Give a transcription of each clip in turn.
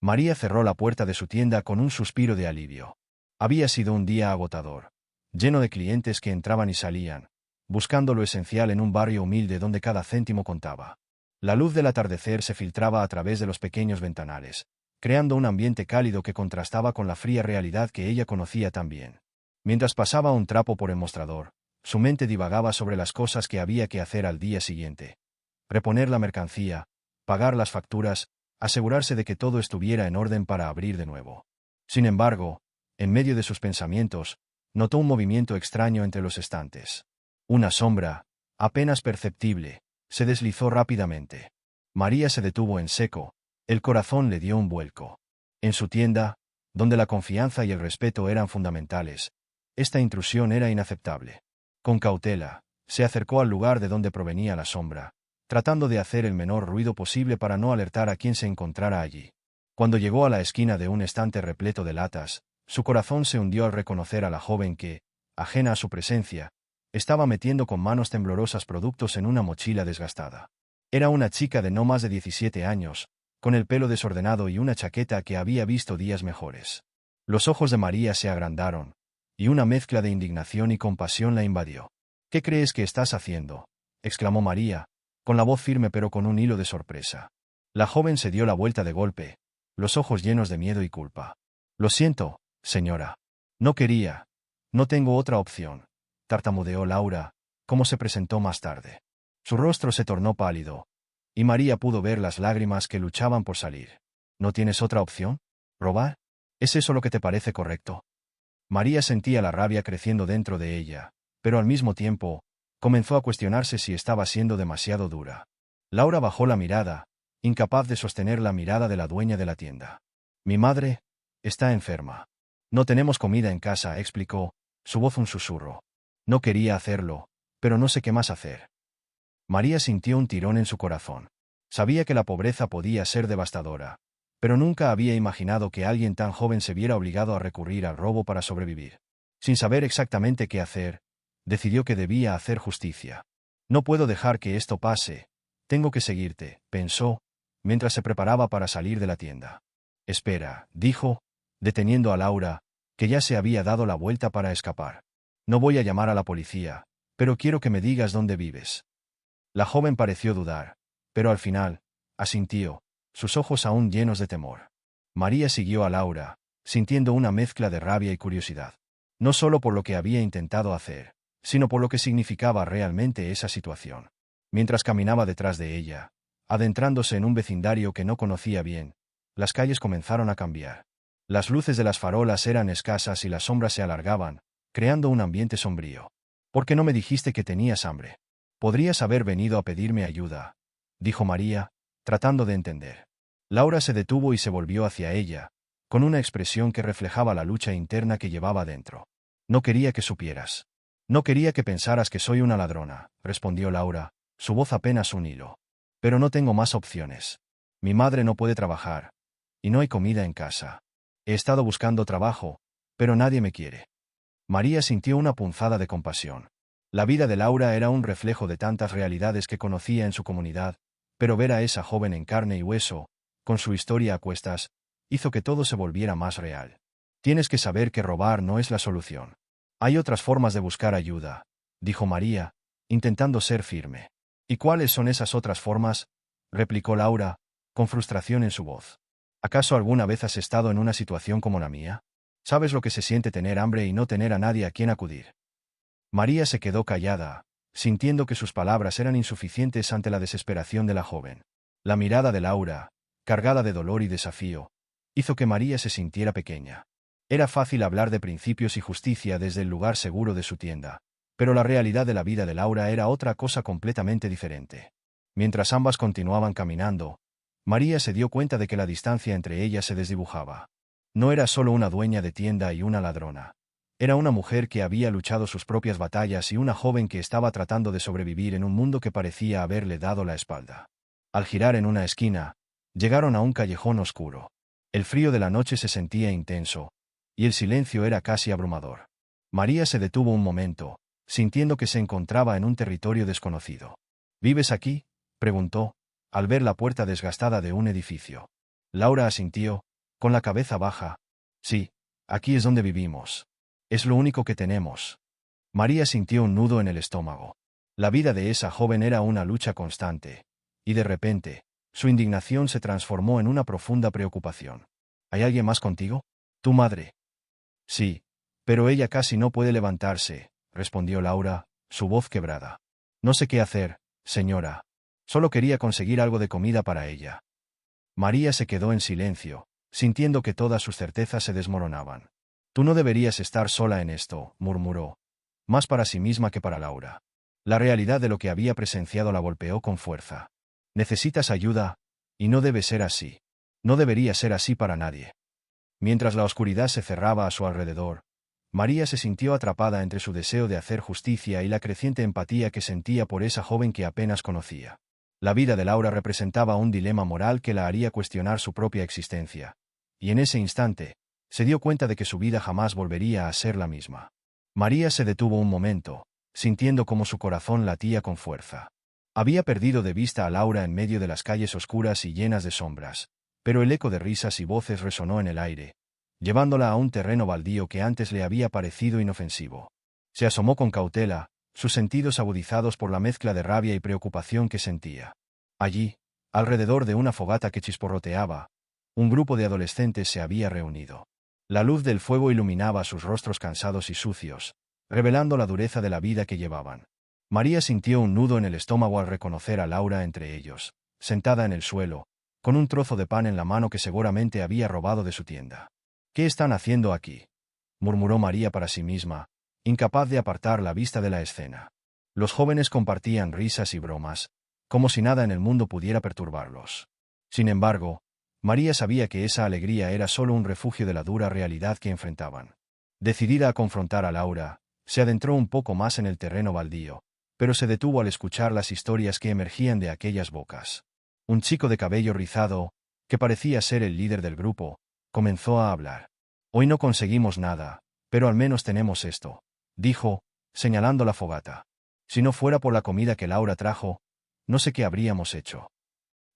María cerró la puerta de su tienda con un suspiro de alivio. Había sido un día agotador, lleno de clientes que entraban y salían, buscando lo esencial en un barrio humilde donde cada céntimo contaba. La luz del atardecer se filtraba a través de los pequeños ventanales, creando un ambiente cálido que contrastaba con la fría realidad que ella conocía tan bien. Mientras pasaba un trapo por el mostrador, su mente divagaba sobre las cosas que había que hacer al día siguiente. Reponer la mercancía, pagar las facturas, asegurarse de que todo estuviera en orden para abrir de nuevo. Sin embargo, en medio de sus pensamientos, notó un movimiento extraño entre los estantes. Una sombra, apenas perceptible, se deslizó rápidamente. María se detuvo en seco, el corazón le dio un vuelco. En su tienda, donde la confianza y el respeto eran fundamentales, esta intrusión era inaceptable. Con cautela, se acercó al lugar de donde provenía la sombra, tratando de hacer el menor ruido posible para no alertar a quien se encontrara allí. Cuando llegó a la esquina de un estante repleto de latas, su corazón se hundió al reconocer a la joven que, ajena a su presencia, estaba metiendo con manos temblorosas productos en una mochila desgastada. Era una chica de no más de 17 años, con el pelo desordenado y una chaqueta que había visto días mejores. Los ojos de María se agrandaron, y una mezcla de indignación y compasión la invadió. «¿Qué crees que estás haciendo?», exclamó María, con la voz firme pero con un hilo de sorpresa. La joven se dio la vuelta de golpe, los ojos llenos de miedo y culpa. «Lo siento, señora. No quería. No tengo otra opción», tartamudeó Laura, como se presentó más tarde. Su rostro se tornó pálido, y María pudo ver las lágrimas que luchaban por salir. «¿No tienes otra opción? ¿Robar? ¿Es eso lo que te parece correcto?». María sentía la rabia creciendo dentro de ella, pero al mismo tiempo, comenzó a cuestionarse si estaba siendo demasiado dura. Laura bajó la mirada, incapaz de sostener la mirada de la dueña de la tienda. «Mi madre está enferma. No tenemos comida en casa», explicó, su voz un susurro. No quería hacerlo, pero no sé qué más hacer. María sintió un tirón en su corazón. Sabía que la pobreza podía ser devastadora, pero nunca había imaginado que alguien tan joven se viera obligado a recurrir al robo para sobrevivir. Sin saber exactamente qué hacer, decidió que debía hacer justicia. «No puedo dejar que esto pase. Tengo que seguirte», pensó, mientras se preparaba para salir de la tienda. «Espera», dijo, deteniendo a Laura, que ya se había dado la vuelta para escapar. «No voy a llamar a la policía, pero quiero que me digas dónde vives». La joven pareció dudar, pero al final, asintió, sus ojos aún llenos de temor. María siguió a Laura, sintiendo una mezcla de rabia y curiosidad. No solo por lo que había intentado hacer, sino por lo que significaba realmente esa situación. Mientras caminaba detrás de ella, adentrándose en un vecindario que no conocía bien, las calles comenzaron a cambiar. Las luces de las farolas eran escasas y las sombras se alargaban, creando un ambiente sombrío. «¿Por qué no me dijiste que tenías hambre? Podrías haber venido a pedirme ayuda», dijo María, tratando de entender. Laura se detuvo y se volvió hacia ella, con una expresión que reflejaba la lucha interna que llevaba dentro. «No quería que supieras. No quería que pensaras que soy una ladrona», respondió Laura, su voz apenas un hilo. «Pero no tengo más opciones. Mi madre no puede trabajar, y no hay comida en casa. He estado buscando trabajo, pero nadie me quiere». María sintió una punzada de compasión. La vida de Laura era un reflejo de tantas realidades que conocía en su comunidad, pero ver a esa joven en carne y hueso, con su historia a cuestas, hizo que todo se volviera más real. «Tienes que saber que robar no es la solución. Hay otras formas de buscar ayuda», dijo María, intentando ser firme. «¿Y cuáles son esas otras formas?», replicó Laura, con frustración en su voz. «¿Acaso alguna vez has estado en una situación como la mía? ¿Sabes lo que se siente tener hambre y no tener a nadie a quien acudir?». María se quedó callada, sintiendo que sus palabras eran insuficientes ante la desesperación de la joven. La mirada de Laura, cargada de dolor y desafío, hizo que María se sintiera pequeña. Era fácil hablar de principios y justicia desde el lugar seguro de su tienda, pero la realidad de la vida de Laura era otra cosa completamente diferente. Mientras ambas continuaban caminando, María se dio cuenta de que la distancia entre ellas se desdibujaba. No era solo una dueña de tienda y una ladrona. Era una mujer que había luchado sus propias batallas y una joven que estaba tratando de sobrevivir en un mundo que parecía haberle dado la espalda. Al girar en una esquina, llegaron a un callejón oscuro. El frío de la noche se sentía intenso, y el silencio era casi abrumador. María se detuvo un momento, sintiendo que se encontraba en un territorio desconocido. «¿Vives aquí?», preguntó, al ver la puerta desgastada de un edificio. Laura asintió, con la cabeza baja. Sí, aquí es donde vivimos. Es lo único que tenemos. María sintió un nudo en el estómago. La vida de esa joven era una lucha constante, y de repente, su indignación se transformó en una profunda preocupación. ¿Hay alguien más contigo? ¿Tu madre? Sí, pero ella casi no puede levantarse, respondió Laura, su voz quebrada. No sé qué hacer, señora. Solo quería conseguir algo de comida para ella. María se quedó en silencio, sintiendo que todas sus certezas se desmoronaban. Tú no deberías estar sola en esto, murmuró, más para sí misma que para Laura. La realidad de lo que había presenciado la golpeó con fuerza. Necesitas ayuda, y no debe ser así. No debería ser así para nadie. Mientras la oscuridad se cerraba a su alrededor, María se sintió atrapada entre su deseo de hacer justicia y la creciente empatía que sentía por esa joven que apenas conocía. La vida de Laura representaba un dilema moral que la haría cuestionar su propia existencia, y en ese instante, se dio cuenta de que su vida jamás volvería a ser la misma. María se detuvo un momento, sintiendo como su corazón latía con fuerza. Había perdido de vista a Laura en medio de las calles oscuras y llenas de sombras, pero el eco de risas y voces resonó en el aire, llevándola a un terreno baldío que antes le había parecido inofensivo. Se asomó con cautela, sus sentidos agudizados por la mezcla de rabia y preocupación que sentía. Allí, alrededor de una fogata que chisporroteaba, un grupo de adolescentes se había reunido. La luz del fuego iluminaba sus rostros cansados y sucios, revelando la dureza de la vida que llevaban. María sintió un nudo en el estómago al reconocer a Laura entre ellos, sentada en el suelo, con un trozo de pan en la mano que seguramente había robado de su tienda. ¿Qué están haciendo aquí?, murmuró María para sí misma, incapaz de apartar la vista de la escena. Los jóvenes compartían risas y bromas, como si nada en el mundo pudiera perturbarlos. Sin embargo, María sabía que esa alegría era solo un refugio de la dura realidad que enfrentaban. Decidida a confrontar a Laura, se adentró un poco más en el terreno baldío, pero se detuvo al escuchar las historias que emergían de aquellas bocas. Un chico de cabello rizado, que parecía ser el líder del grupo, comenzó a hablar. Hoy no conseguimos nada, pero al menos tenemos esto, dijo, señalando la fogata. Si no fuera por la comida que Laura trajo, no sé qué habríamos hecho.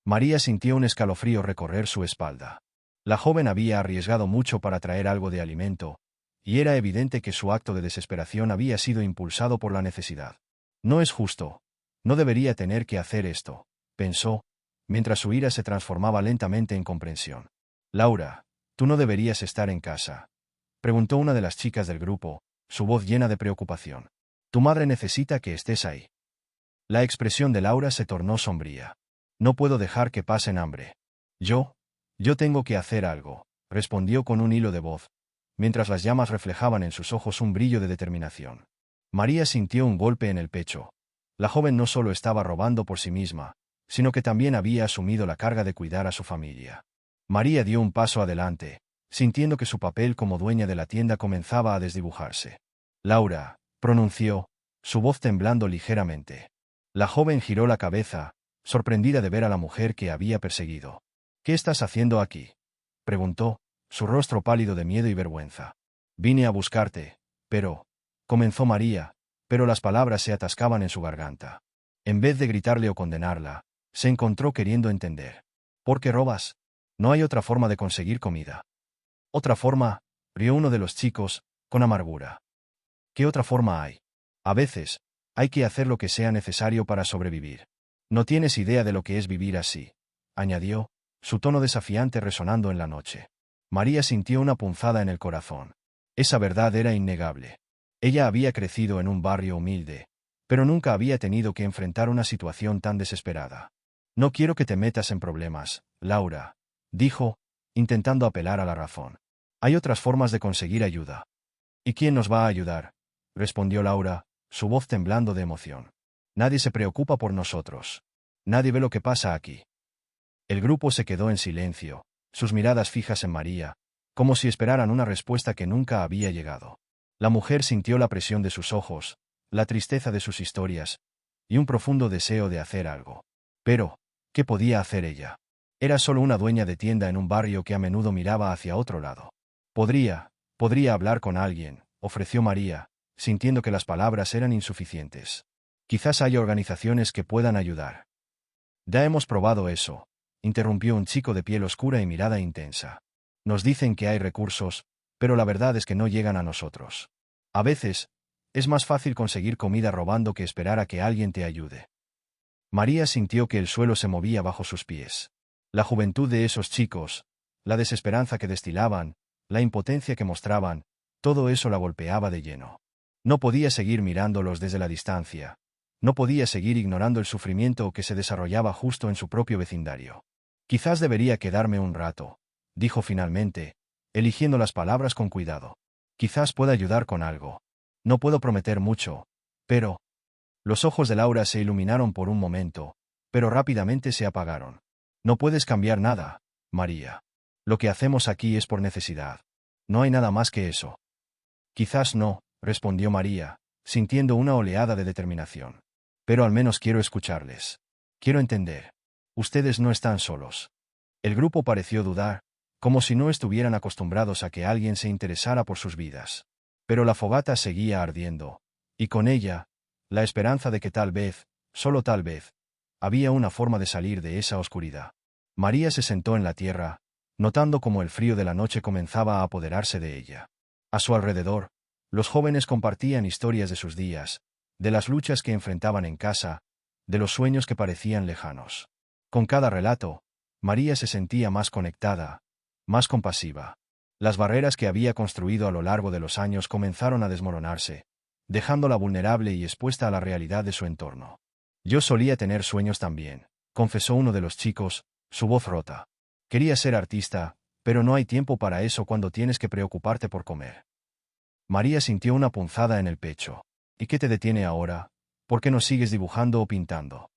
María sintió un escalofrío recorrer su espalda. La joven había arriesgado mucho para traer algo de alimento, y era evidente que su acto de desesperación había sido impulsado por la necesidad. No es justo. No debería tener que hacer esto, pensó, mientras su ira se transformaba lentamente en comprensión. Laura, ¿tú no deberías estar en casa?, preguntó una de las chicas del grupo, su voz llena de preocupación. Tu madre necesita que estés ahí. La expresión de Laura se tornó sombría. No puedo dejar que pasen hambre. Yo tengo que hacer algo, respondió con un hilo de voz, mientras las llamas reflejaban en sus ojos un brillo de determinación. María sintió un golpe en el pecho. La joven no solo estaba robando por sí misma, sino que también había asumido la carga de cuidar a su familia. María dio un paso adelante, sintiendo que su papel como dueña de la tienda comenzaba a desdibujarse. Laura, pronunció, su voz temblando ligeramente. La joven giró la cabeza, sorprendida de ver a la mujer que había perseguido. ¿Qué estás haciendo aquí?, preguntó, su rostro pálido de miedo y vergüenza. Vine a buscarte, pero, comenzó María, pero las palabras se atascaban en su garganta. En vez de gritarle o condenarla, se encontró queriendo entender. ¿Por qué robas? No hay otra forma de conseguir comida. Otra forma, rió uno de los chicos, con amargura. ¿Qué otra forma hay? A veces, hay que hacer lo que sea necesario para sobrevivir. No tienes idea de lo que es vivir así, añadió, su tono desafiante resonando en la noche. María sintió una punzada en el corazón. Esa verdad era innegable. Ella había crecido en un barrio humilde, pero nunca había tenido que enfrentar una situación tan desesperada. No quiero que te metas en problemas, Laura, dijo, intentando apelar a la razón. Hay otras formas de conseguir ayuda. ¿Y quién nos va a ayudar?, respondió Laura, su voz temblando de emoción. Nadie se preocupa por nosotros. Nadie ve lo que pasa aquí. El grupo se quedó en silencio, sus miradas fijas en María, como si esperaran una respuesta que nunca había llegado. La mujer sintió la presión de sus ojos, la tristeza de sus historias, y un profundo deseo de hacer algo. Pero, ¿qué podía hacer ella? Era solo una dueña de tienda en un barrio que a menudo miraba hacia otro lado. Podría hablar con alguien, ofreció María, sintiendo que las palabras eran insuficientes. Quizás haya organizaciones que puedan ayudar. Ya hemos probado eso, interrumpió un chico de piel oscura y mirada intensa. Nos dicen que hay recursos, pero la verdad es que no llegan a nosotros. A veces, es más fácil conseguir comida robando que esperar a que alguien te ayude. María sintió que el suelo se movía bajo sus pies. La juventud de esos chicos, la desesperanza que destilaban, la impotencia que mostraban, todo eso la golpeaba de lleno. No podía seguir mirándolos desde la distancia. No podía seguir ignorando el sufrimiento que se desarrollaba justo en su propio vecindario. Quizás debería quedarme un rato, dijo finalmente, eligiendo las palabras con cuidado. Quizás pueda ayudar con algo. No puedo prometer mucho, pero... Los ojos de Laura se iluminaron por un momento, pero rápidamente se apagaron. No puedes cambiar nada, María. Lo que hacemos aquí es por necesidad. No hay nada más que eso. Quizás no, respondió María, sintiendo una oleada de determinación. Pero al menos quiero escucharles. Quiero entender. Ustedes no están solos. El grupo pareció dudar, como si no estuvieran acostumbrados a que alguien se interesara por sus vidas. Pero la fogata seguía ardiendo, y con ella, la esperanza de que tal vez, solo tal vez, había una forma de salir de esa oscuridad. María se sentó en la tierra, notando cómo el frío de la noche comenzaba a apoderarse de ella. A su alrededor, los jóvenes compartían historias de sus días, de las luchas que enfrentaban en casa, de los sueños que parecían lejanos. Con cada relato, María se sentía más conectada, más compasiva. Las barreras que había construido a lo largo de los años comenzaron a desmoronarse, dejándola vulnerable y expuesta a la realidad de su entorno. Yo solía tener sueños también, confesó uno de los chicos, su voz rota. Quería ser artista, pero no hay tiempo para eso cuando tienes que preocuparte por comer. María sintió una punzada en el pecho. ¿Y qué te detiene ahora? ¿Por qué no sigues dibujando o pintando?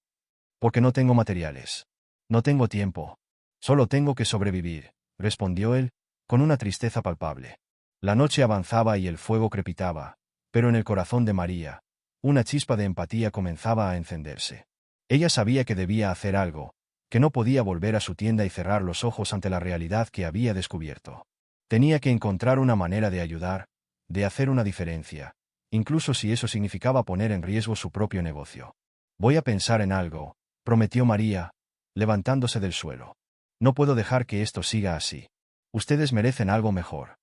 Porque no tengo materiales. No tengo tiempo. Solo tengo que sobrevivir, respondió él, con una tristeza palpable. La noche avanzaba y el fuego crepitaba, pero en el corazón de María, una chispa de empatía comenzaba a encenderse. Ella sabía que debía hacer algo, que no podía volver a su tienda y cerrar los ojos ante la realidad que había descubierto. Tenía que encontrar una manera de ayudar, de hacer una diferencia, incluso si eso significaba poner en riesgo su propio negocio. Voy a pensar en algo, prometió María, levantándose del suelo. No puedo dejar que esto siga así. Ustedes merecen algo mejor.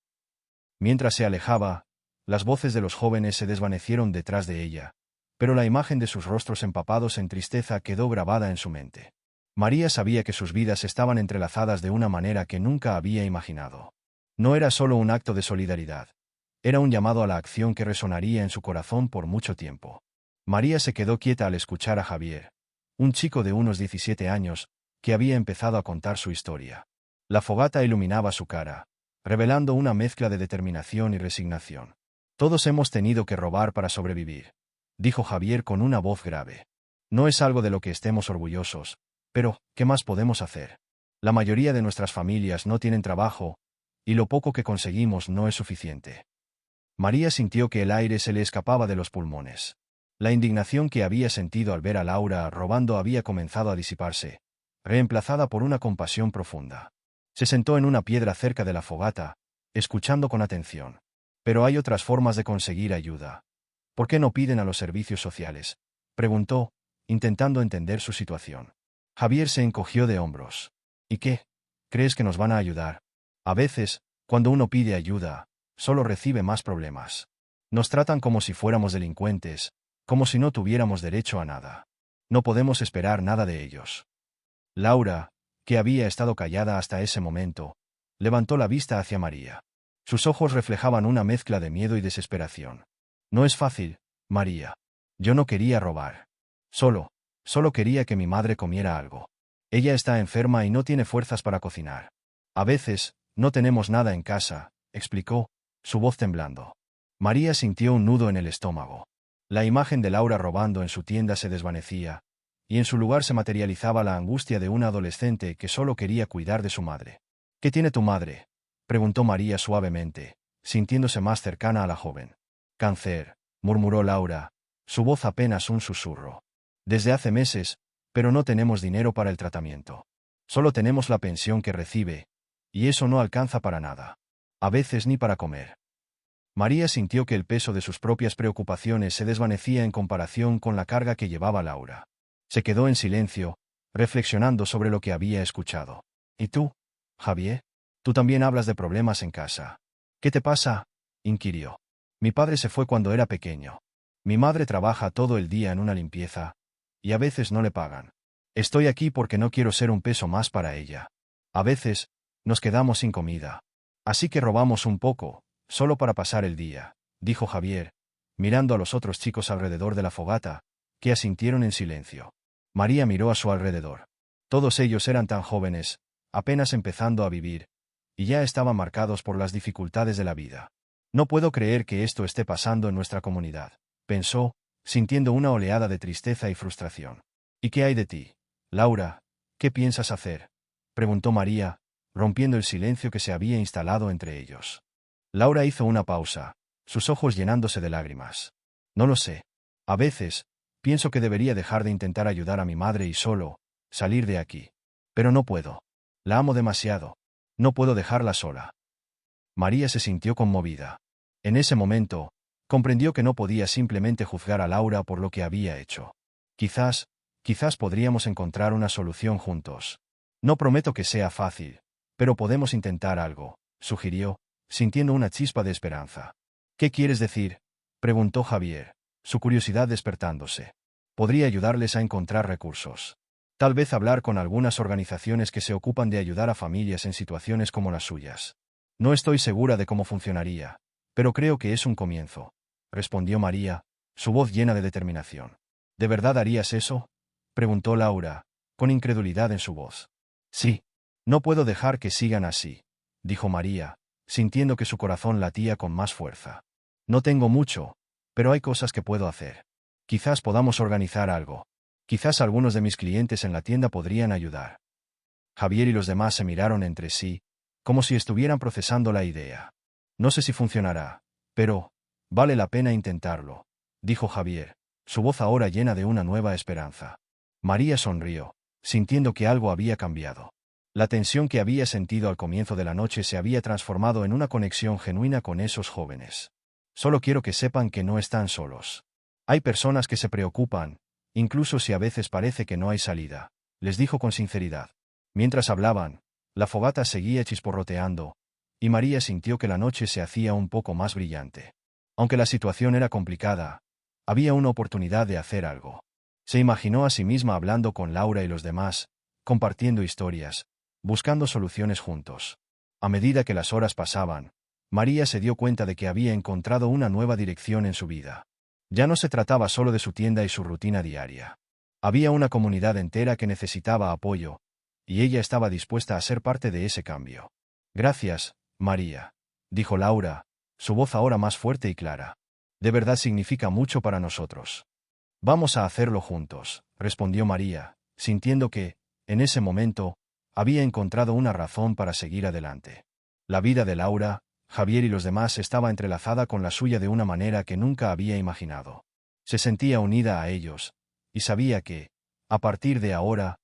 Mientras se alejaba, las voces de los jóvenes se desvanecieron detrás de ella, pero la imagen de sus rostros empapados en tristeza quedó grabada en su mente. María sabía que sus vidas estaban entrelazadas de una manera que nunca había imaginado. No era solo un acto de solidaridad. Era un llamado a la acción que resonaría en su corazón por mucho tiempo. María se quedó quieta al escuchar a Javier, un chico de unos 17 años, que había empezado a contar su historia. La fogata iluminaba su cara, revelando una mezcla de determinación y resignación. Todos hemos tenido que robar para sobrevivir, dijo Javier con una voz grave. No es algo de lo que estemos orgullosos, pero, ¿qué más podemos hacer? La mayoría de nuestras familias no tienen trabajo, y lo poco que conseguimos no es suficiente. María sintió que el aire se le escapaba de los pulmones. La indignación que había sentido al ver a Laura robando había comenzado a disiparse, reemplazada por una compasión profunda. Se sentó en una piedra cerca de la fogata, escuchando con atención. Pero hay otras formas de conseguir ayuda. ¿Por qué no piden a los servicios sociales?, preguntó, intentando entender su situación. Javier se encogió de hombros. ¿Y qué? ¿Crees que nos van a ayudar? A veces, cuando uno pide ayuda, solo recibe más problemas. Nos tratan como si fuéramos delincuentes, como si no tuviéramos derecho a nada. No podemos esperar nada de ellos. Laura, que había estado callada hasta ese momento, levantó la vista hacia María. Sus ojos reflejaban una mezcla de miedo y desesperación. No es fácil, María. Yo no quería robar. Solo quería que mi madre comiera algo. Ella está enferma y no tiene fuerzas para cocinar. A veces, no tenemos nada en casa, explicó, su voz temblando. María sintió un nudo en el estómago. La imagen de Laura robando en su tienda se desvanecía, y en su lugar se materializaba la angustia de una adolescente que solo quería cuidar de su madre. ¿Qué tiene tu madre?, preguntó María suavemente, sintiéndose más cercana a la joven. Cáncer, murmuró Laura, su voz apenas un susurro. Desde hace meses, pero no tenemos dinero para el tratamiento. Solo tenemos la pensión que recibe, y eso no alcanza para nada. A veces ni para comer. María sintió que el peso de sus propias preocupaciones se desvanecía en comparación con la carga que llevaba Laura. Se quedó en silencio, reflexionando sobre lo que había escuchado. ¿Y tú, Javier? Tú también hablas de problemas en casa. ¿Qué te pasa? Inquirió. Mi padre se fue cuando era pequeño. Mi madre trabaja todo el día en una limpieza, y a veces no le pagan. Estoy aquí porque no quiero ser un peso más para ella. A veces, nos quedamos sin comida. Así que robamos un poco, solo para pasar el día, dijo Javier, mirando a los otros chicos alrededor de la fogata, que asintieron en silencio. María miró a su alrededor. Todos ellos eran tan jóvenes, apenas empezando a vivir, y ya estaban marcados por las dificultades de la vida. No puedo creer que esto esté pasando en nuestra comunidad, pensó, sintiendo una oleada de tristeza y frustración. ¿Y qué hay de ti, Laura? ¿Qué piensas hacer? Preguntó María, rompiendo el silencio que se había instalado entre ellos. Laura hizo una pausa, sus ojos llenándose de lágrimas. No lo sé. A veces, pienso que debería dejar de intentar ayudar a mi madre y solo, salir de aquí. Pero no puedo. La amo demasiado. No puedo dejarla sola. María se sintió conmovida. En ese momento, comprendió que no podía simplemente juzgar a Laura por lo que había hecho. Quizás podríamos encontrar una solución juntos. No prometo que sea fácil, pero podemos intentar algo, sugirió, sintiendo una chispa de esperanza. ¿Qué quieres decir? Preguntó Javier, su curiosidad despertándose. Podría ayudarles a encontrar recursos. Tal vez hablar con algunas organizaciones que se ocupan de ayudar a familias en situaciones como las suyas. No estoy segura de cómo funcionaría, pero creo que es un comienzo, respondió María, su voz llena de determinación. ¿De verdad harías eso? Preguntó Laura, con incredulidad en su voz. Sí. No puedo dejar que sigan así, dijo María, sintiendo que su corazón latía con más fuerza. No tengo mucho, pero hay cosas que puedo hacer. Quizás podamos organizar algo. Quizás algunos de mis clientes en la tienda podrían ayudar. Javier y los demás se miraron entre sí, como si estuvieran procesando la idea. No sé si funcionará, pero vale la pena intentarlo, dijo Javier, su voz ahora llena de una nueva esperanza. María sonrió, sintiendo que algo había cambiado. La tensión que había sentido al comienzo de la noche se había transformado en una conexión genuina con esos jóvenes. Solo quiero que sepan que no están solos. Hay personas que se preocupan, incluso si a veces parece que no hay salida, les dijo con sinceridad. Mientras hablaban, la fogata seguía chisporroteando, y María sintió que la noche se hacía un poco más brillante. Aunque la situación era complicada, había una oportunidad de hacer algo. Se imaginó a sí misma hablando con Laura y los demás, compartiendo historias, buscando soluciones juntos. A medida que las horas pasaban, María se dio cuenta de que había encontrado una nueva dirección en su vida. Ya no se trataba solo de su tienda y su rutina diaria. Había una comunidad entera que necesitaba apoyo, y ella estaba dispuesta a ser parte de ese cambio. Gracias, María, dijo Laura, su voz ahora más fuerte y clara. De verdad significa mucho para nosotros. Vamos a hacerlo juntos, respondió María, sintiendo que, en ese momento, había encontrado una razón para seguir adelante. La vida de Laura, Javier y los demás estaba entrelazada con la suya de una manera que nunca había imaginado. Se sentía unida a ellos, y sabía que, a partir de ahora,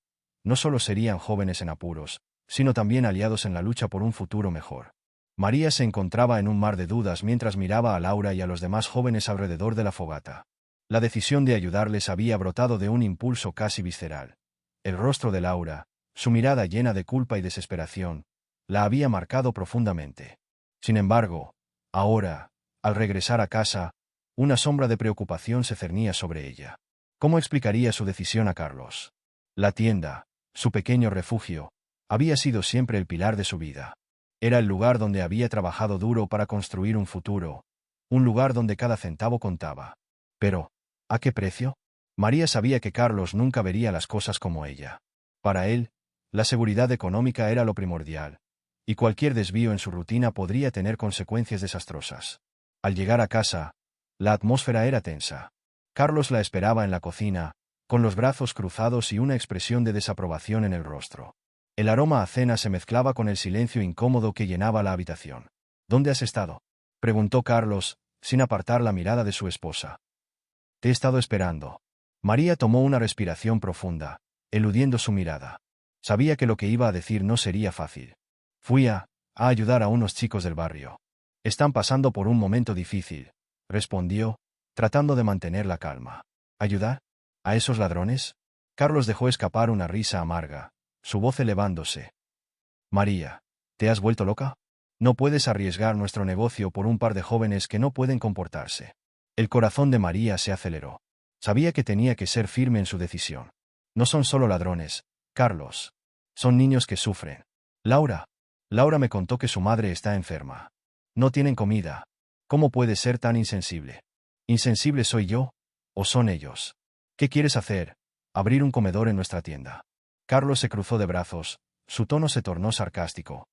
no solo serían jóvenes en apuros, sino también aliados en la lucha por un futuro mejor. María se encontraba en un mar de dudas mientras miraba a Laura y a los demás jóvenes alrededor de la fogata. La decisión de ayudarles había brotado de un impulso casi visceral. El rostro de Laura, su mirada llena de culpa y desesperación, la había marcado profundamente. Sin embargo, ahora, al regresar a casa, una sombra de preocupación se cernía sobre ella. ¿Cómo explicaría su decisión a Carlos? La tienda, su pequeño refugio, había sido siempre el pilar de su vida. Era el lugar donde había trabajado duro para construir un futuro, un lugar donde cada centavo contaba. Pero, ¿a qué precio? María sabía que Carlos nunca vería las cosas como ella. Para él, la seguridad económica era lo primordial, y cualquier desvío en su rutina podría tener consecuencias desastrosas. Al llegar a casa, la atmósfera era tensa. Carlos la esperaba en la cocina, con los brazos cruzados y una expresión de desaprobación en el rostro. El aroma a cena se mezclaba con el silencio incómodo que llenaba la habitación. ¿Dónde has estado?, preguntó Carlos, sin apartar la mirada de su esposa. Te he estado esperando. María tomó una respiración profunda, eludiendo su mirada. Sabía que lo que iba a decir no sería fácil. Fui a ayudar a unos chicos del barrio. Están pasando por un momento difícil, respondió, tratando de mantener la calma. ¿Ayudar? ¿A esos ladrones? Carlos dejó escapar una risa amarga, su voz elevándose. María, ¿Te has vuelto loca? No puedes arriesgar nuestro negocio por un par de jóvenes que no pueden comportarse. El corazón de María se aceleró. Sabía que tenía que ser firme en su decisión. No son solo ladrones, Carlos. Son niños que sufren. Laura. Laura me contó que su madre está enferma. No tienen comida. ¿Cómo puede ser tan insensible? ¿Insensible soy yo? ¿O son ellos? ¿Qué quieres hacer? Abrir un comedor en nuestra tienda. Carlos se cruzó de brazos. Su tono se tornó sarcástico.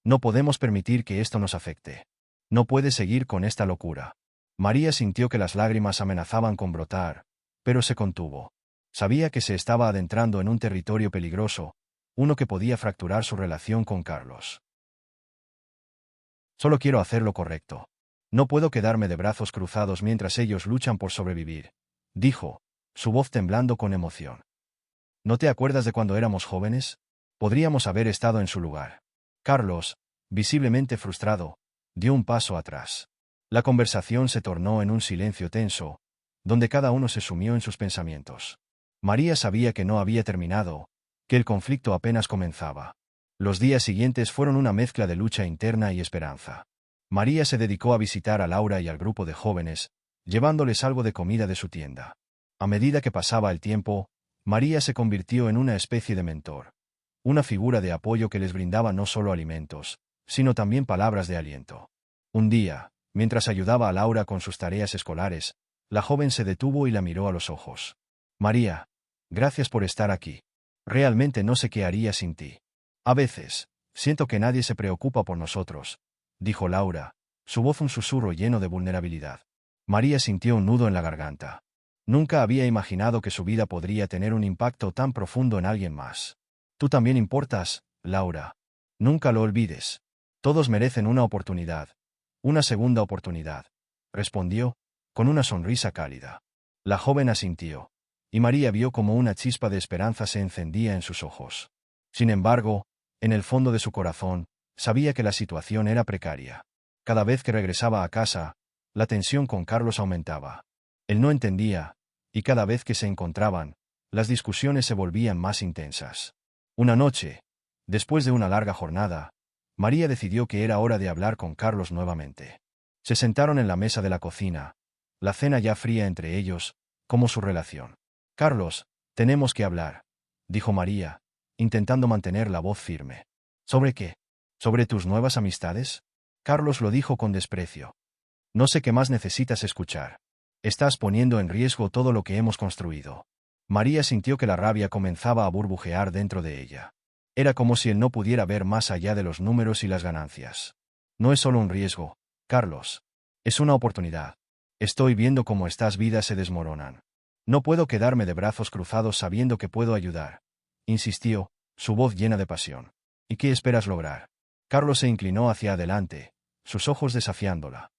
No podemos permitir que esto nos afecte. No puedes seguir con esta locura. María sintió que las lágrimas amenazaban con brotar, pero se contuvo. Sabía que se estaba adentrando en un territorio peligroso, uno que podía fracturar su relación con Carlos. Solo quiero hacer lo correcto. No puedo quedarme de brazos cruzados mientras ellos luchan por sobrevivir, dijo, su voz temblando con emoción. ¿No te acuerdas de cuando éramos jóvenes? Podríamos haber estado en su lugar. Carlos, visiblemente frustrado, dio un paso atrás. La conversación se tornó en un silencio tenso, donde cada uno se sumió en sus pensamientos. María sabía que no había terminado, que el conflicto apenas comenzaba. Los días siguientes fueron una mezcla de lucha interna y esperanza. María se dedicó a visitar a Laura y al grupo de jóvenes, llevándoles algo de comida de su tienda. A medida que pasaba el tiempo, María se convirtió en una especie de mentor, una figura de apoyo que les brindaba no solo alimentos, sino también palabras de aliento. Un día, mientras ayudaba a Laura con sus tareas escolares, la joven se detuvo y la miró a los ojos. María, gracias por estar aquí. Realmente no sé qué haría sin ti. A veces, siento que nadie se preocupa por nosotros, dijo Laura, su voz un susurro lleno de vulnerabilidad. María sintió un nudo en la garganta. Nunca había imaginado que su vida podría tener un impacto tan profundo en alguien más. Tú también importas, Laura. Nunca lo olvides. Todos merecen una oportunidad. Una segunda oportunidad, respondió, con una sonrisa cálida. La joven asintió, y María vio como una chispa de esperanza se encendía en sus ojos. Sin embargo, en el fondo de su corazón, sabía que la situación era precaria. Cada vez que regresaba a casa, la tensión con Carlos aumentaba. Él no entendía, y cada vez que se encontraban, las discusiones se volvían más intensas. Una noche, después de una larga jornada, María decidió que era hora de hablar con Carlos nuevamente. Se sentaron en la mesa de la cocina, la cena ya fría entre ellos, como su relación. Carlos, tenemos que hablar, dijo María, intentando mantener la voz firme. ¿Sobre qué? ¿Sobre tus nuevas amistades? Carlos lo dijo con desprecio. No sé qué más necesitas escuchar. Estás poniendo en riesgo todo lo que hemos construido. María sintió que la rabia comenzaba a burbujear dentro de ella. Era como si él no pudiera ver más allá de los números y las ganancias. No es solo un riesgo, Carlos. Es una oportunidad. Estoy viendo cómo estas vidas se desmoronan. No puedo quedarme de brazos cruzados sabiendo que puedo ayudar, insistió, su voz llena de pasión. ¿Y qué esperas lograr? Carlos se inclinó hacia adelante, sus ojos desafiándola.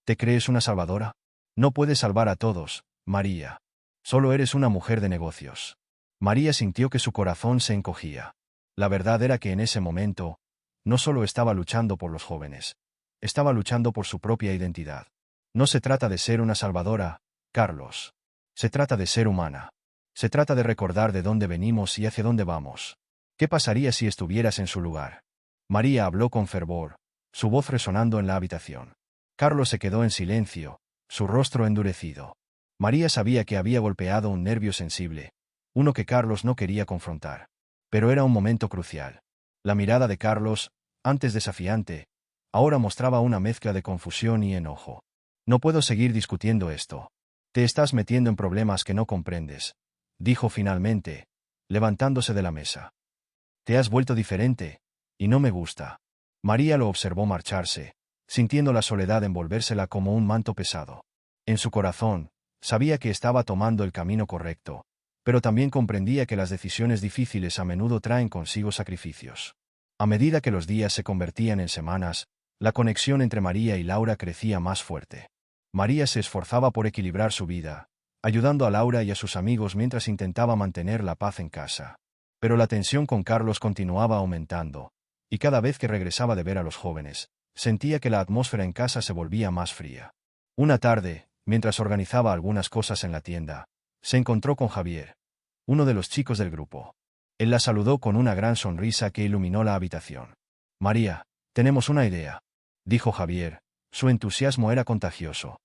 ¿Te crees una salvadora? No puedes salvar a todos, María. Solo eres una mujer de negocios. María sintió que su corazón se encogía. La verdad era que en ese momento, no solo estaba luchando por los jóvenes, estaba luchando por su propia identidad. No se trata de ser una salvadora, Carlos. Se trata de ser humana. Se trata de recordar de dónde venimos y hacia dónde vamos. ¿Qué pasaría si estuvieras en su lugar? María habló con fervor, su voz resonando en la habitación. Carlos se quedó en silencio, su rostro endurecido. María sabía que había golpeado un nervio sensible, uno que Carlos no quería confrontar. Pero era un momento crucial. La mirada de Carlos, antes desafiante, ahora mostraba una mezcla de confusión y enojo. No puedo seguir discutiendo esto. Te estás metiendo en problemas que no comprendes, dijo finalmente, levantándose de la mesa. Te has vuelto diferente, y no me gusta. María lo observó marcharse, sintiendo la soledad envolvérsela como un manto pesado. En su corazón, sabía que estaba tomando el camino correcto, pero también comprendía que las decisiones difíciles a menudo traen consigo sacrificios. A medida que los días se convertían en semanas, la conexión entre María y Laura crecía más fuerte. María se esforzaba por equilibrar su vida, ayudando a Laura y a sus amigos mientras intentaba mantener la paz en casa. Pero la tensión con Carlos continuaba aumentando, y cada vez que regresaba de ver a los jóvenes, sentía que la atmósfera en casa se volvía más fría. Una tarde, mientras organizaba algunas cosas en la tienda, se encontró con Javier, uno de los chicos del grupo. Él la saludó con una gran sonrisa que iluminó la habitación. María, tenemos una idea, dijo Javier. Su entusiasmo era contagioso.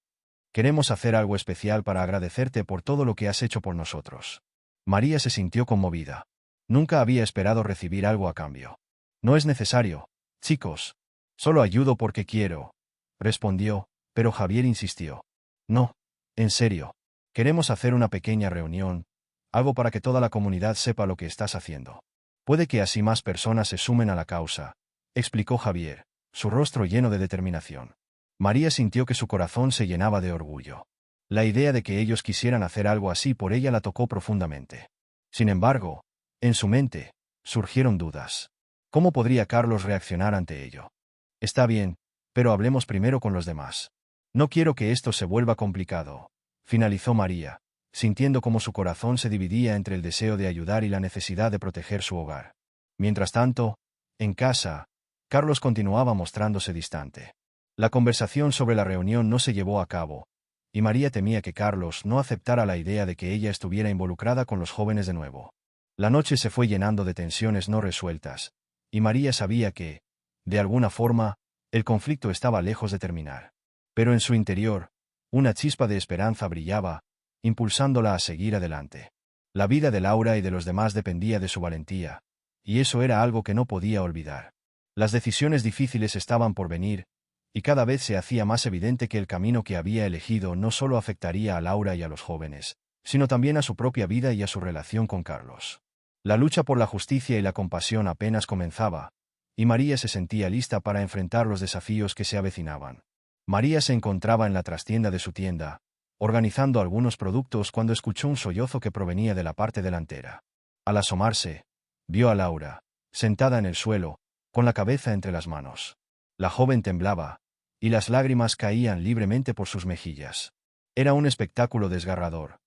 Queremos hacer algo especial para agradecerte por todo lo que has hecho por nosotros. María se sintió conmovida. Nunca había esperado recibir algo a cambio. No es necesario, chicos. Solo ayudo porque quiero, respondió, pero Javier insistió. No, en serio. Queremos hacer una pequeña reunión, algo para que toda la comunidad sepa lo que estás haciendo. Puede que así más personas se sumen a la causa, explicó Javier, su rostro lleno de determinación. María sintió que su corazón se llenaba de orgullo. La idea de que ellos quisieran hacer algo así por ella la tocó profundamente. Sin embargo, en su mente, surgieron dudas. ¿Cómo podría Carlos reaccionar ante ello? Está bien, pero hablemos primero con los demás. No quiero que esto se vuelva complicado, finalizó María, sintiendo como su corazón se dividía entre el deseo de ayudar y la necesidad de proteger su hogar. Mientras tanto, en casa, Carlos continuaba mostrándose distante. La conversación sobre la reunión no se llevó a cabo, y María temía que Carlos no aceptara la idea de que ella estuviera involucrada con los jóvenes de nuevo. La noche se fue llenando de tensiones no resueltas, y María sabía que, de alguna forma, el conflicto estaba lejos de terminar. Pero en su interior, una chispa de esperanza brillaba, impulsándola a seguir adelante. La vida de Laura y de los demás dependía de su valentía, y eso era algo que no podía olvidar. Las decisiones difíciles estaban por venir, y cada vez se hacía más evidente que el camino que había elegido no solo afectaría a Laura y a los jóvenes, sino también a su propia vida y a su relación con Carlos. La lucha por la justicia y la compasión apenas comenzaba, y María se sentía lista para enfrentar los desafíos que se avecinaban. María se encontraba en la trastienda de su tienda, organizando algunos productos cuando escuchó un sollozo que provenía de la parte delantera. Al asomarse, vio a Laura, sentada en el suelo, con la cabeza entre las manos. La joven temblaba, y las lágrimas caían libremente por sus mejillas. Era un espectáculo desgarrador,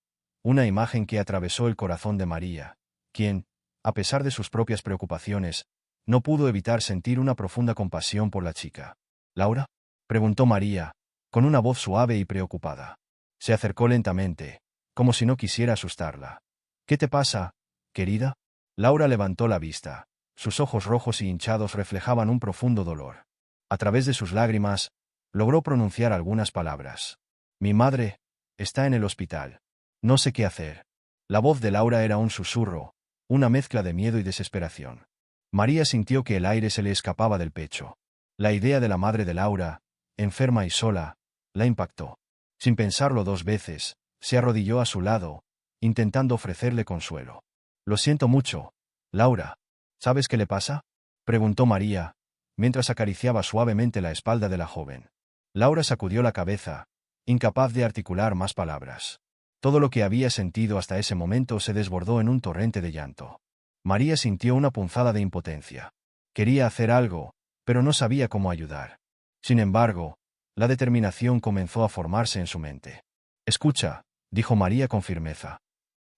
una imagen que atravesó el corazón de María, quien, a pesar de sus propias preocupaciones, no pudo evitar sentir una profunda compasión por la chica. ¿Laura?, preguntó María, con una voz suave y preocupada. Se acercó lentamente, como si no quisiera asustarla. ¿Qué te pasa, querida? Laura levantó la vista. Sus ojos rojos y hinchados reflejaban un profundo dolor. A través de sus lágrimas, logró pronunciar algunas palabras. Mi madre está en el hospital. No sé qué hacer. La voz de Laura era un susurro, una mezcla de miedo y desesperación. María sintió que el aire se le escapaba del pecho. La idea de la madre de Laura, enferma y sola, la impactó. Sin pensarlo dos veces, se arrodilló a su lado, intentando ofrecerle consuelo. Lo siento mucho, Laura. ¿Sabes qué le pasa?, preguntó María, mientras acariciaba suavemente la espalda de la joven. Laura sacudió la cabeza, incapaz de articular más palabras. Todo lo que había sentido hasta ese momento se desbordó en un torrente de llanto. María sintió una punzada de impotencia. Quería hacer algo, pero no sabía cómo ayudar. Sin embargo, la determinación comenzó a formarse en su mente. Escucha, dijo María con firmeza.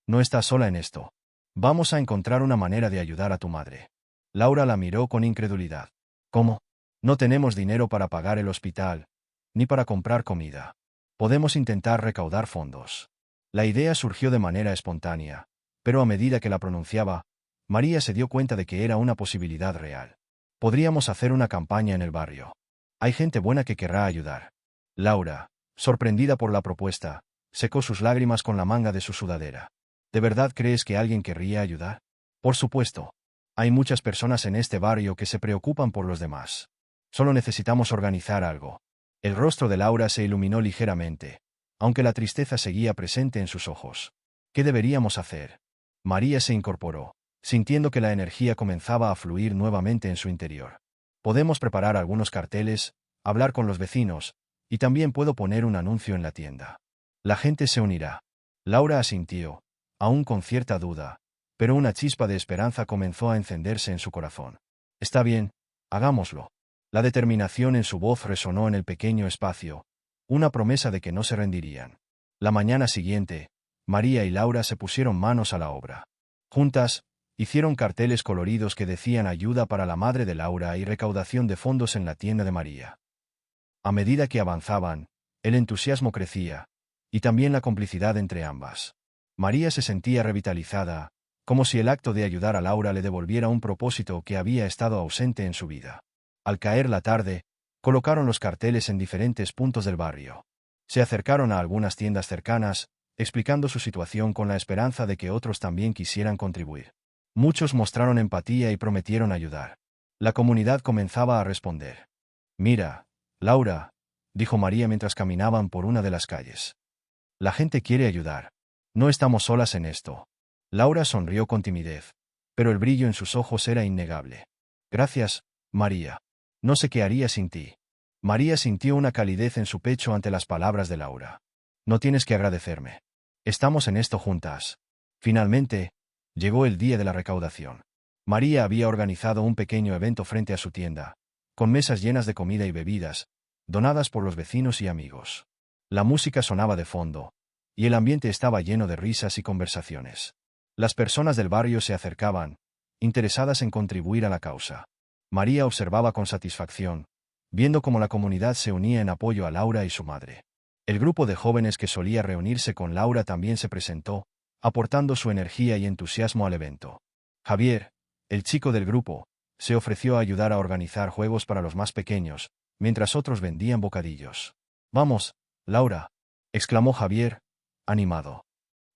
No estás sola en esto. Vamos a encontrar una manera de ayudar a tu madre. Laura la miró con incredulidad. ¿Cómo? No tenemos dinero para pagar el hospital, ni para comprar comida. Podemos intentar recaudar fondos. La idea surgió de manera espontánea, pero a medida que la pronunciaba, María se dio cuenta de que era una posibilidad real. Podríamos hacer una campaña en el barrio. Hay gente buena que querrá ayudar. Laura, sorprendida por la propuesta, secó sus lágrimas con la manga de su sudadera. ¿De verdad crees que alguien querría ayudar? Por supuesto. Hay muchas personas en este barrio que se preocupan por los demás. Solo necesitamos organizar algo. El rostro de Laura se iluminó ligeramente, aunque la tristeza seguía presente en sus ojos. ¿Qué deberíamos hacer? María se incorporó, sintiendo que la energía comenzaba a fluir nuevamente en su interior. Podemos preparar algunos carteles, hablar con los vecinos, y también puedo poner un anuncio en la tienda. La gente se unirá. Laura asintió, aún con cierta duda, pero una chispa de esperanza comenzó a encenderse en su corazón. Está bien, hagámoslo. La determinación en su voz resonó en el pequeño espacio, una promesa de que no se rendirían. La mañana siguiente, María y Laura se pusieron manos a la obra. Juntas, hicieron carteles coloridos que decían ayuda para la madre de Laura y recaudación de fondos en la tienda de María. A medida que avanzaban, el entusiasmo crecía, y también la complicidad entre ambas. María se sentía revitalizada, como si el acto de ayudar a Laura le devolviera un propósito que había estado ausente en su vida. Al caer la tarde, colocaron los carteles en diferentes puntos del barrio. Se acercaron a algunas tiendas cercanas, explicando su situación con la esperanza de que otros también quisieran contribuir. Muchos mostraron empatía y prometieron ayudar. La comunidad comenzaba a responder. «Mira, Laura», dijo María mientras caminaban por una de las calles. «La gente quiere ayudar. No estamos solas en esto». Laura sonrió con timidez, pero el brillo en sus ojos era innegable. «Gracias, María. No sé qué haría sin ti». María sintió una calidez en su pecho ante las palabras de Laura. «No tienes que agradecerme. Estamos en esto juntas». Finalmente, llegó el día de la recaudación. María había organizado un pequeño evento frente a su tienda, con mesas llenas de comida y bebidas, donadas por los vecinos y amigos. La música sonaba de fondo, y el ambiente estaba lleno de risas y conversaciones. Las personas del barrio se acercaban, interesadas en contribuir a la causa. María observaba con satisfacción, viendo cómo la comunidad se unía en apoyo a Laura y su madre. El grupo de jóvenes que solía reunirse con Laura también se presentó, aportando su energía y entusiasmo al evento. Javier, el chico del grupo, se ofreció a ayudar a organizar juegos para los más pequeños, mientras otros vendían bocadillos. «Vamos, Laura», exclamó Javier, animado.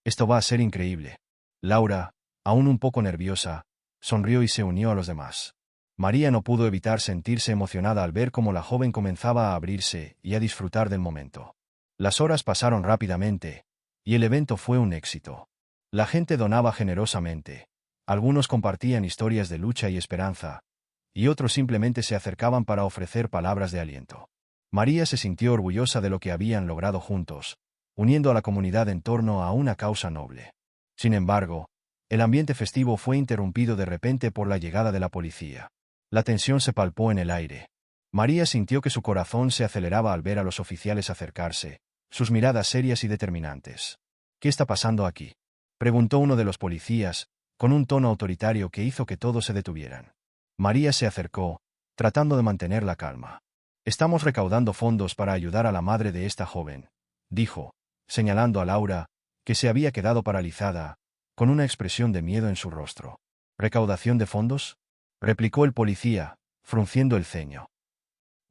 «Esto va a ser increíble». Laura, aún un poco nerviosa, sonrió y se unió a los demás. María no pudo evitar sentirse emocionada al ver cómo la joven comenzaba a abrirse y a disfrutar del momento. Las horas pasaron rápidamente, y el evento fue un éxito. La gente donaba generosamente. Algunos compartían historias de lucha y esperanza, y otros simplemente se acercaban para ofrecer palabras de aliento. María se sintió orgullosa de lo que habían logrado juntos, uniendo a la comunidad en torno a una causa noble. Sin embargo, el ambiente festivo fue interrumpido de repente por la llegada de la policía. La tensión se palpó en el aire. María sintió que su corazón se aceleraba al ver a los oficiales acercarse, sus miradas serias y determinantes. «¿Qué está pasando aquí?», preguntó uno de los policías, con un tono autoritario que hizo que todos se detuvieran. María se acercó, tratando de mantener la calma. «Estamos recaudando fondos para ayudar a la madre de esta joven», dijo, señalando a Laura, que se había quedado paralizada, con una expresión de miedo en su rostro. «¿Recaudación de fondos?», replicó el policía, frunciendo el ceño.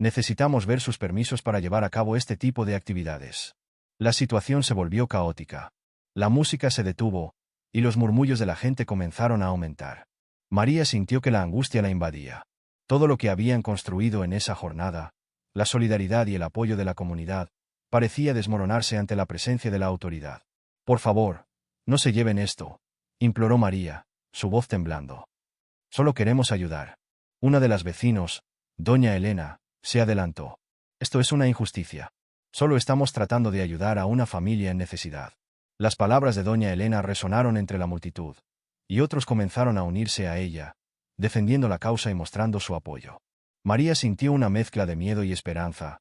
«Necesitamos ver sus permisos para llevar a cabo este tipo de actividades». La situación se volvió caótica. La música se detuvo, y los murmullos de la gente comenzaron a aumentar. María sintió que la angustia la invadía. Todo lo que habían construido en esa jornada, la solidaridad y el apoyo de la comunidad, parecía desmoronarse ante la presencia de la autoridad. «Por favor, no se lleven esto», imploró María, su voz temblando. «Solo queremos ayudar». Una de las vecinos, doña Elena, se adelantó. «Esto es una injusticia. Solo estamos tratando de ayudar a una familia en necesidad». Las palabras de doña Elena resonaron entre la multitud, y otros comenzaron a unirse a ella, defendiendo la causa y mostrando su apoyo. María sintió una mezcla de miedo y esperanza,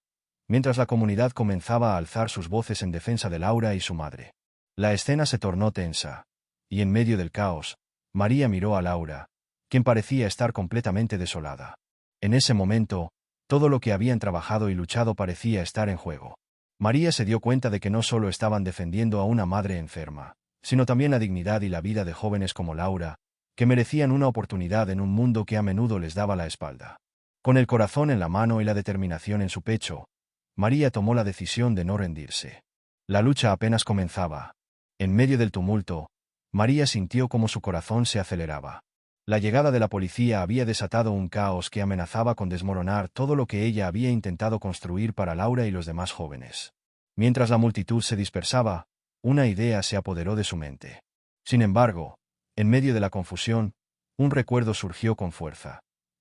mientras la comunidad comenzaba a alzar sus voces en defensa de Laura y su madre. La escena se tornó tensa, y en medio del caos, María miró a Laura, quien parecía estar completamente desolada. En ese momento, todo lo que habían trabajado y luchado parecía estar en juego. María se dio cuenta de que no solo estaban defendiendo a una madre enferma, sino también la dignidad y la vida de jóvenes como Laura, que merecían una oportunidad en un mundo que a menudo les daba la espalda. Con el corazón en la mano y la determinación en su pecho, María tomó la decisión de no rendirse. La lucha apenas comenzaba. En medio del tumulto, María sintió cómo su corazón se aceleraba. La llegada de la policía había desatado un caos que amenazaba con desmoronar todo lo que ella había intentado construir para Laura y los demás jóvenes. Mientras la multitud se dispersaba, una idea se apoderó de su mente. Sin embargo, en medio de la confusión, un recuerdo surgió con fuerza.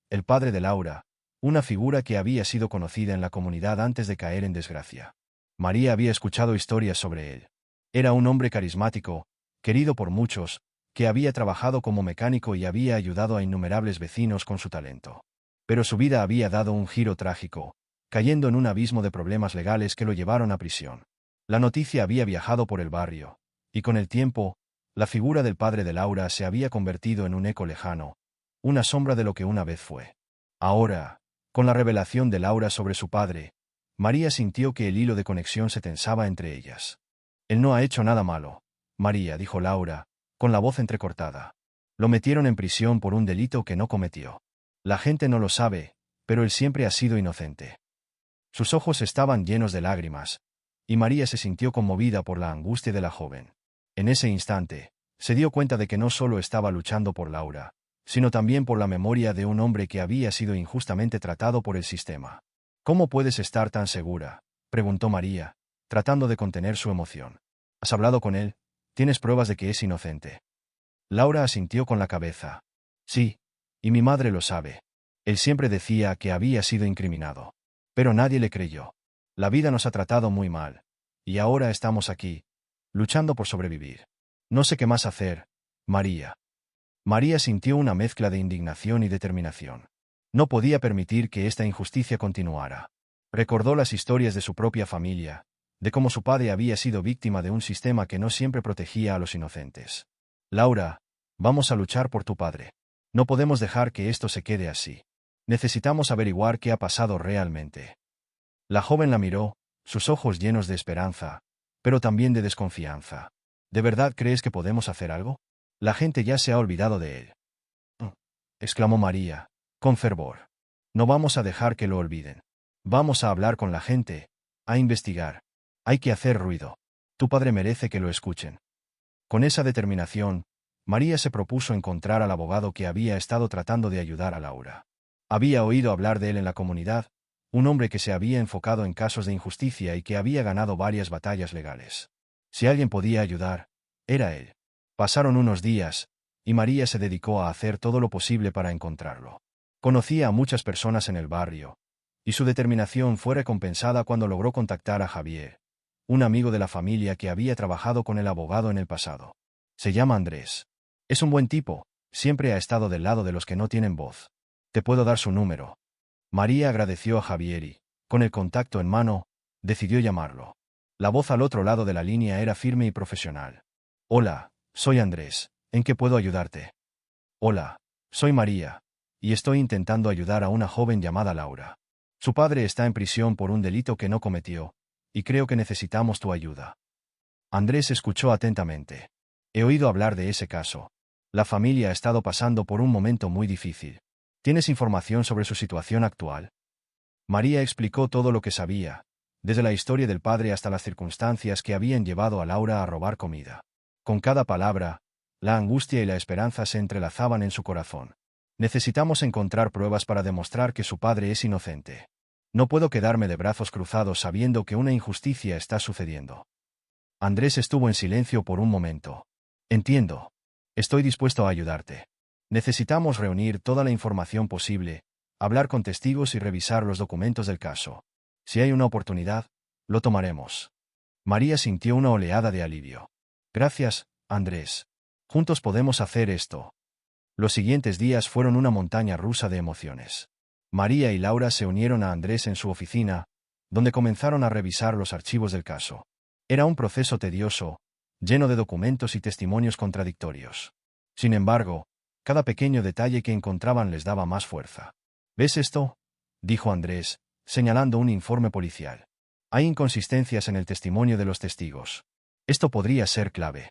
El padre de Laura, una figura que había sido conocida en la comunidad antes de caer en desgracia. María había escuchado historias sobre él. Era un hombre carismático, querido por muchos, que había trabajado como mecánico y había ayudado a innumerables vecinos con su talento. Pero su vida había dado un giro trágico, cayendo en un abismo de problemas legales que lo llevaron a prisión. La noticia había viajado por el barrio, y con el tiempo, la figura del padre de Laura se había convertido en un eco lejano, una sombra de lo que una vez fue. Ahora, con la revelación de Laura sobre su padre, María sintió que el hilo de conexión se tensaba entre ellas. «Él no ha hecho nada malo, María», dijo Laura, con la voz entrecortada. «Lo metieron en prisión por un delito que no cometió. La gente no lo sabe, pero él siempre ha sido inocente. Sus ojos estaban llenos de lágrimas, y María se sintió conmovida por la angustia de la joven. En ese instante, se dio cuenta de que no solo estaba luchando por Laura, sino también por la memoria de un hombre que había sido injustamente tratado por el sistema. ¿Cómo puedes estar tan segura?, preguntó María, tratando de contener su emoción. ¿Has hablado con él? ¿Tienes pruebas de que es inocente? Laura asintió con la cabeza. Sí, y mi madre lo sabe. Él siempre decía que había sido incriminado. Pero nadie le creyó. La vida nos ha tratado muy mal. Y ahora estamos aquí, luchando por sobrevivir. No sé qué más hacer, María. María sintió una mezcla de indignación y determinación. No podía permitir que esta injusticia continuara. Recordó las historias de su propia familia, de cómo su padre había sido víctima de un sistema que no siempre protegía a los inocentes. Laura, vamos a luchar por tu padre. No podemos dejar que esto se quede así. Necesitamos averiguar qué ha pasado realmente. La joven la miró, sus ojos llenos de esperanza, pero también de desconfianza. ¿De verdad crees que podemos hacer algo? La gente ya se ha olvidado de él. Exclamó María, con fervor. No vamos a dejar que lo olviden. Vamos a hablar con la gente, a investigar. Hay que hacer ruido. Tu padre merece que lo escuchen. Con esa determinación, María se propuso encontrar al abogado que había estado tratando de ayudar a Laura. Había oído hablar de él en la comunidad, un hombre que se había enfocado en casos de injusticia y que había ganado varias batallas legales. Si alguien podía ayudar, era él. Pasaron unos días, y María se dedicó a hacer todo lo posible para encontrarlo. Conocía a muchas personas en el barrio, y su determinación fue recompensada cuando logró contactar a Javier, un amigo de la familia que había trabajado con el abogado en el pasado. Se llama Andrés. Es un buen tipo, siempre ha estado del lado de los que no tienen voz. Te puedo dar su número. María agradeció a Javier y, con el contacto en mano, decidió llamarlo. La voz al otro lado de la línea era firme y profesional. Hola, soy Andrés, ¿en qué puedo ayudarte? Hola, soy María, y estoy intentando ayudar a una joven llamada Laura. Su padre está en prisión por un delito que no cometió, y creo que necesitamos tu ayuda. Andrés escuchó atentamente. He oído hablar de ese caso. La familia ha estado pasando por un momento muy difícil. ¿Tienes información sobre su situación actual? María explicó todo lo que sabía, desde la historia del padre hasta las circunstancias que habían llevado a Laura a robar comida. Con cada palabra, la angustia y la esperanza se entrelazaban en su corazón. Necesitamos encontrar pruebas para demostrar que su padre es inocente. No puedo quedarme de brazos cruzados sabiendo que una injusticia está sucediendo. Andrés estuvo en silencio por un momento. Entiendo. Estoy dispuesto a ayudarte. Necesitamos reunir toda la información posible, hablar con testigos y revisar los documentos del caso. Si hay una oportunidad, lo tomaremos. María sintió una oleada de alivio. Gracias, Andrés. Juntos podemos hacer esto. Los siguientes días fueron una montaña rusa de emociones. María y Laura se unieron a Andrés en su oficina, donde comenzaron a revisar los archivos del caso. Era un proceso tedioso, lleno de documentos y testimonios contradictorios. Sin embargo, cada pequeño detalle que encontraban les daba más fuerza. ¿Ves esto?, dijo Andrés, señalando un informe policial. Hay inconsistencias en el testimonio de los testigos. Esto podría ser clave.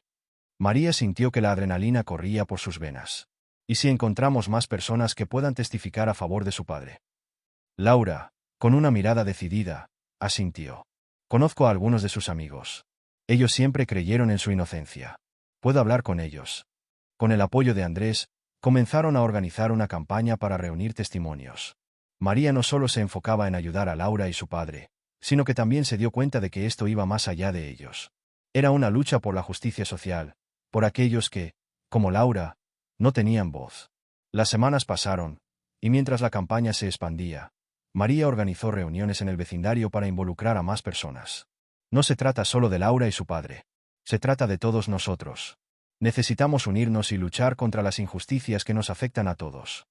María sintió que la adrenalina corría por sus venas. ¿Y si encontramos más personas que puedan testificar a favor de su padre? Laura, con una mirada decidida, asintió. Conozco a algunos de sus amigos. Ellos siempre creyeron en su inocencia. Puedo hablar con ellos. Con el apoyo de Andrés, comenzaron a organizar una campaña para reunir testimonios. María no solo se enfocaba en ayudar a Laura y su padre, sino que también se dio cuenta de que esto iba más allá de ellos. Era una lucha por la justicia social, por aquellos que, como Laura, no tenían voz. Las semanas pasaron, y mientras la campaña se expandía, María organizó reuniones en el vecindario para involucrar a más personas. No se trata solo de Laura y su padre. Se trata de todos nosotros. Necesitamos unirnos y luchar contra las injusticias que nos afectan a todos.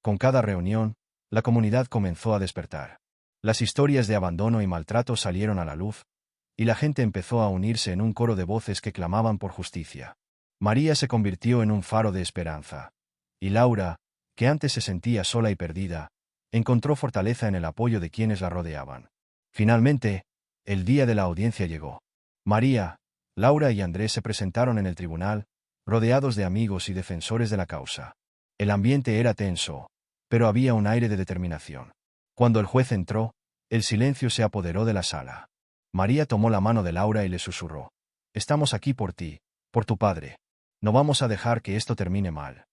Con cada reunión, la comunidad comenzó a despertar. Las historias de abandono y maltrato salieron a la luz, y la gente empezó a unirse en un coro de voces que clamaban por justicia. María se convirtió en un faro de esperanza. Y Laura, que antes se sentía sola y perdida, encontró fortaleza en el apoyo de quienes la rodeaban. Finalmente, el día de la audiencia llegó. María, Laura y Andrés se presentaron en el tribunal, rodeados de amigos y defensores de la causa. El ambiente era tenso, pero había un aire de determinación. Cuando el juez entró, el silencio se apoderó de la sala. María tomó la mano de Laura y le susurró. Estamos aquí por ti, por tu padre. No vamos a dejar que esto termine mal.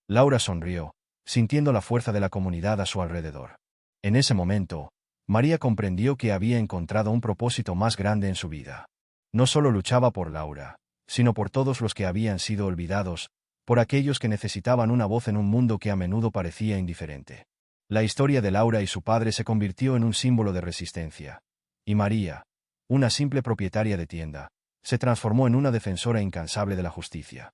Laura sonrió, sintiendo la fuerza de la comunidad a su alrededor. En ese momento, María comprendió que había encontrado un propósito más grande en su vida. No solo luchaba por Laura, sino por todos los que habían sido olvidados, por aquellos que necesitaban una voz en un mundo que a menudo parecía indiferente. La historia de Laura y su padre se convirtió en un símbolo de resistencia. Y María, una simple propietaria de tienda, se transformó en una defensora incansable de la justicia.